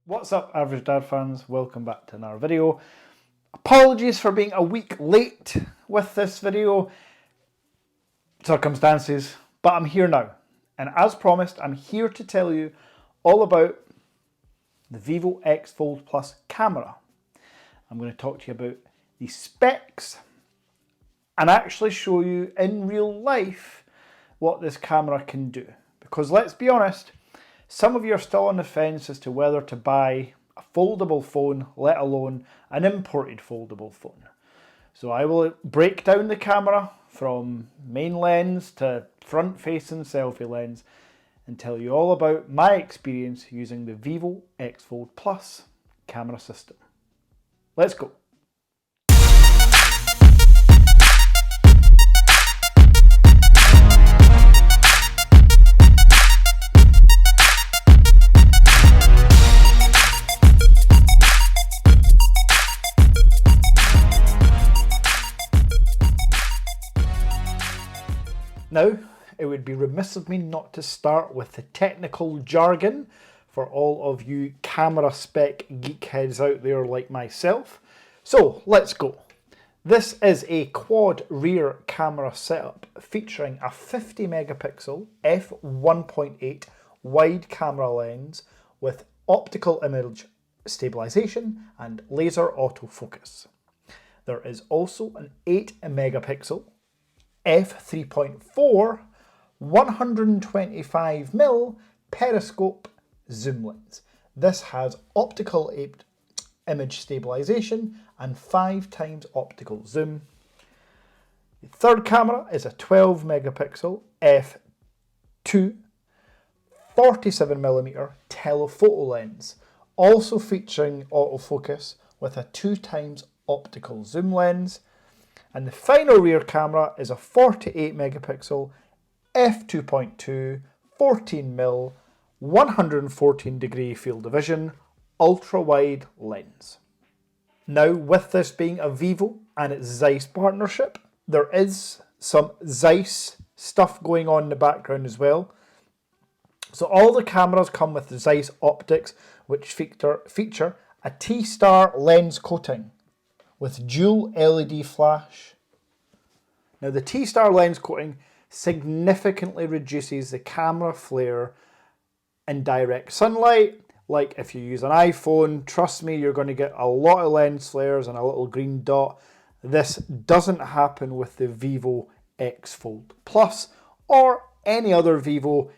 What's up, Average Dad fans? Welcome back to another video. Apologies for being a week late with this video. Circumstances, but I'm here now. And as promised, I'm here to tell you all about the Vivo X Fold Plus camera. I'm going to talk to you about the specs and actually show you in real life what this camera can do. Because let's be honest, some of you are still on the fence as to whether to buy a foldable phone, let alone an imported foldable phone. So I will break down the camera from main lens to front facing selfie lens and tell you all about my experience using the Vivo X Fold Plus camera system. Let's go. Now, it would be remiss of me not to start with the technical jargon for all of you camera spec geekheads out there like myself. So, let's go. This is a quad rear camera setup featuring a 50 megapixel f1.8 wide camera lens with optical image stabilization and laser autofocus. There is also an 8 megapixel f3.4 125mm periscope zoom lens. This has optical image stabilization and 5 times optical zoom. The third camera is a 12 megapixel f2 47mm telephoto lens, also featuring autofocus with a 2 times optical zoom lens. And the final rear camera is a 48 megapixel f2.2 14mm 114 degree field of vision ultra wide lens. Now, with this being a Vivo and its Zeiss partnership, there is some Zeiss stuff going on in the background as well. So all the cameras come with the Zeiss optics, which feature a T-star lens coating with dual LED flash. Now, the T-star lens coating significantly reduces the camera flare in direct sunlight. Like if you use an iPhone, trust me, you're going to get a lot of lens flares and a little green dot. This doesn't happen with the Vivo X Fold Plus or any other Vivo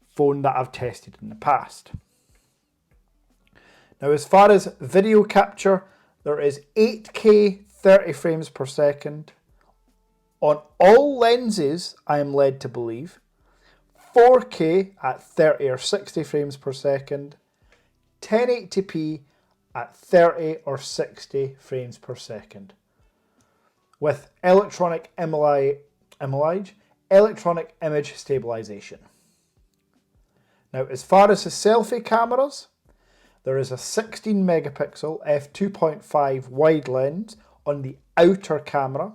phone that I've tested in the past. Now, as far as video capture, there is 8K 30 frames per second on all lenses, I am led to believe, 4K at 30 or 60 frames per second, 1080p at 30 or 60 frames per second, with electronic image stabilization. Now, as far as the selfie cameras, there is a 16 megapixel f2.5 wide lens on the outer camera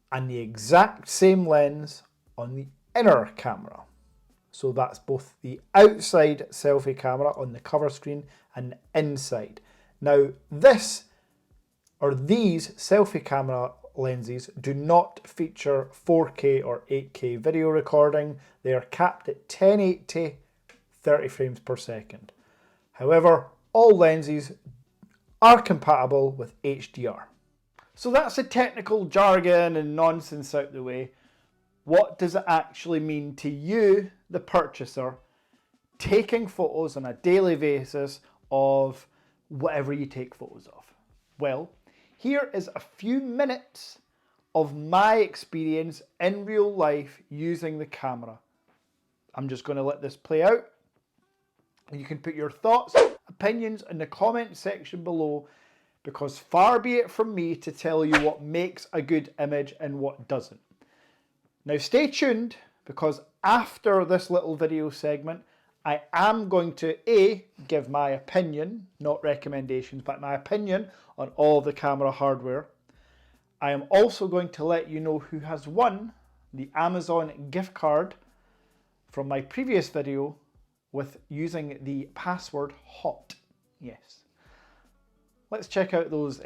and the exact same lens on the inner camera. So that's both the outside selfie camera on the cover screen and the inside. Now, these selfie camera lenses do not feature 4K or 8K video recording. They are capped at 1080 30 frames per second. However, all lenses are compatible with HDR. So that's the technical jargon and nonsense out the way. What does it actually mean to you, the purchaser, taking photos on a daily basis of whatever you take photos of? Well, here is a few minutes of my experience in real life using the camera. I'm just going to let this play out. You can put your thoughts, opinions in the comment section below, because far be it from me to tell you what makes a good image and what doesn't. Now stay tuned, because after this little video segment, I am going to give my opinion, not recommendations, but my opinion on all the camera hardware. I am also going to let you know who has won the Amazon gift card from my previous video with using the password HOT. Yes. Let's check out those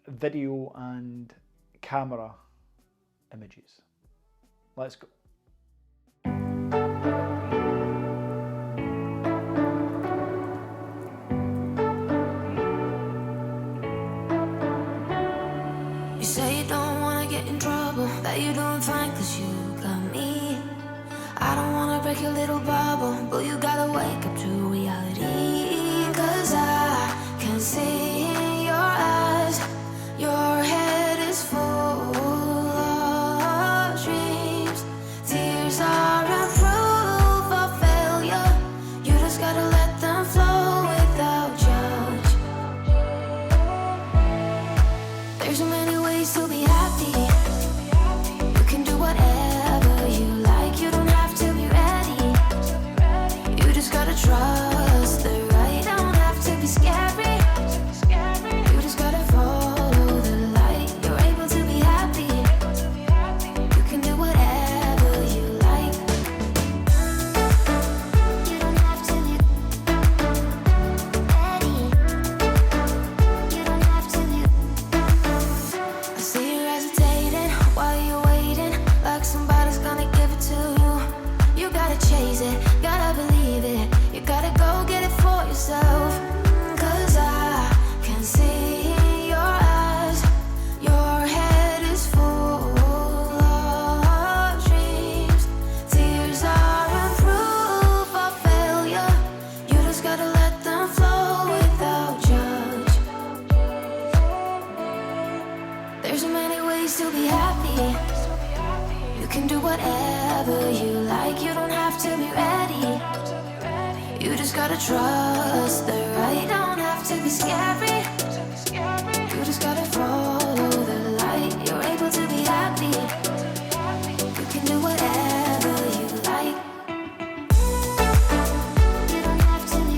video and camera images. Let's go. You say you don't wanna get in trouble, that you're doing fine cause you got me. I don't wanna break your little bubble, but you gotta wake up to reality. Cause I can see in your eyes, your head is full of dreams. Tears are a proof of failure, you just gotta let them flow without judge. There's so many ways to be happy, you can do whatever you like, you don't have to be ready, you just gotta trust the right, don't have to be scary, you just gotta follow the light, you're able to be happy, you can do whatever you like, you don't have to be ready, you don't have to be. I see you hesitating while you're waiting, like somebody's gonna give it to you. You gotta chase it, gotta believe it, you gotta go get it for yourself. Cause I can see in your eyes, your head is full of dreams. Tears are a proof of failure, you just gotta let them flow without judge. There's so many ways to be happy, you can do whatever you like, you don't have to be ready, you just gotta trust the right, don't have to be scary, you just gotta follow the light, you're able to be happy, you can do whatever you like, you don't have to be ready, you don't have to be.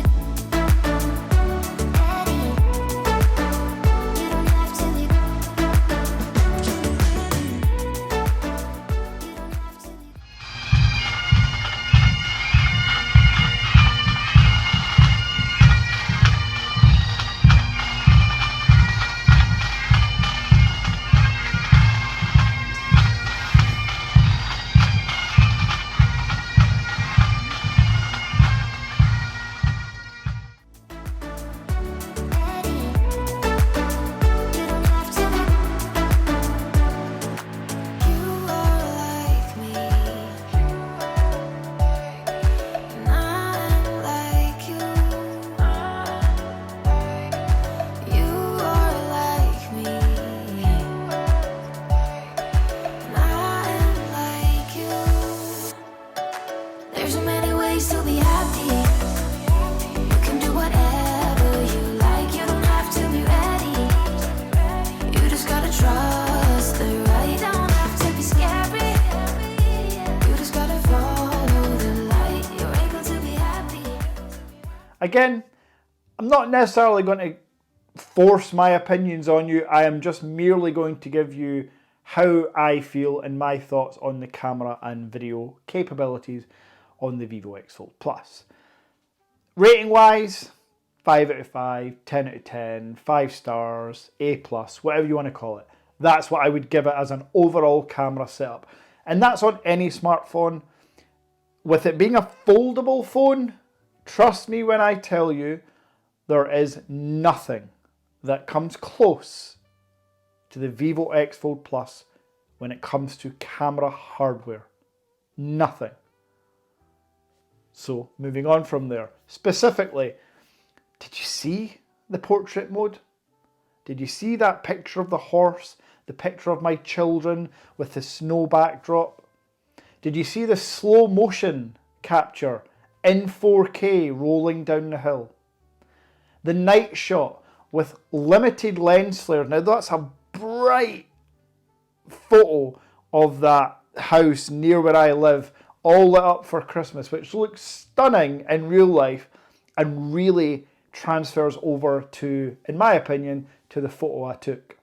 There's so many ways to be happy, you can do whatever you like, you don't have to be ready, you just gotta trust the right, don't have to be scary, you just gotta follow the light, you're able to be happy. Again, I'm not necessarily going to force my opinions on you. I am just merely going to give you how I feel and my thoughts on the camera and video capabilities on the Vivo X Fold Plus. Rating wise, 5 out of 5, 10 out of 10, 5 stars, A+, whatever you want to call it. That's what I would give it as an overall camera setup. And that's on any smartphone. With it being a foldable phone, trust me when I tell you, there is nothing that comes close to the Vivo X Fold Plus when it comes to camera hardware. Nothing. So moving on from there, specifically, did you see the portrait mode? Did you see that picture of the horse, the picture of my children with the snow backdrop? Did you see the slow motion capture in 4K rolling down the hill? The night shot with limited lens flare. Now that's a bright photo of that house near where I live, all lit up for Christmas, which looks stunning in real life and really transfers over to, in my opinion, to the photo I took.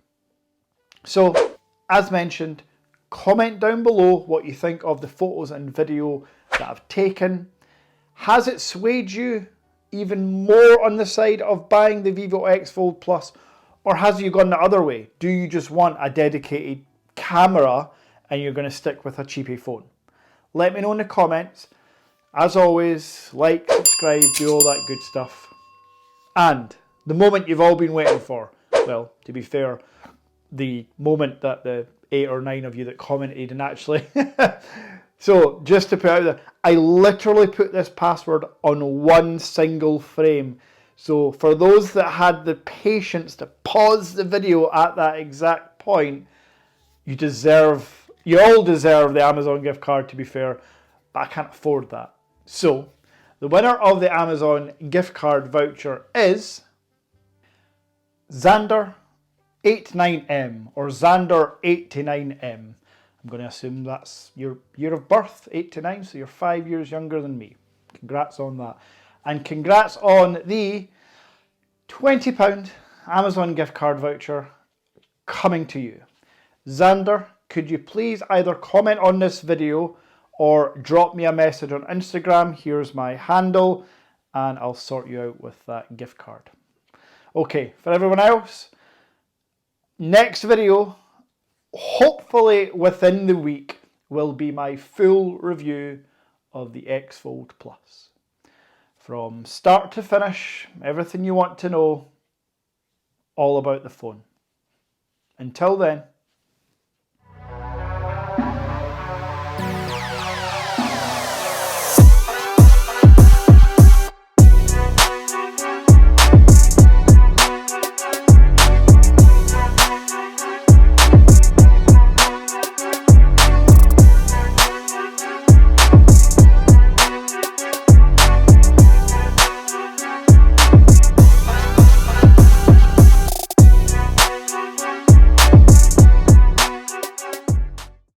So, as mentioned, comment down below what you think of the photos and video that I've taken. Has it swayed you even more on the side of buying the Vivo X Fold Plus, or has you gone the other way? Do you just want a dedicated camera and you're going to stick with a cheapy phone? Let me know in the comments. As always, like, subscribe, do all that good stuff. And the moment you've all been waiting for, well, to be fair, the moment that the 8 or 9 of you that commented and actually so just to put out there, I literally put this password on one single frame. So for those that had the patience to pause the video at that exact point, you all deserve the Amazon gift card, to be fair, but I can't afford that. So the winner of the Amazon gift card voucher is Xander89M, or Xander89M. I'm going to assume that's your year of birth, 8 to 9, so you're 5 years younger than me. Congrats on that. And congrats on the £20 Amazon gift card voucher coming to you. Xander, could you please either comment on this video or drop me a message on Instagram? Here's my handle, and I'll sort you out with that gift card. Okay, for everyone else, next video, hopefully within the week, will be my full review of the X Fold Plus. From start to finish, everything you want to know, all about the phone. Until then,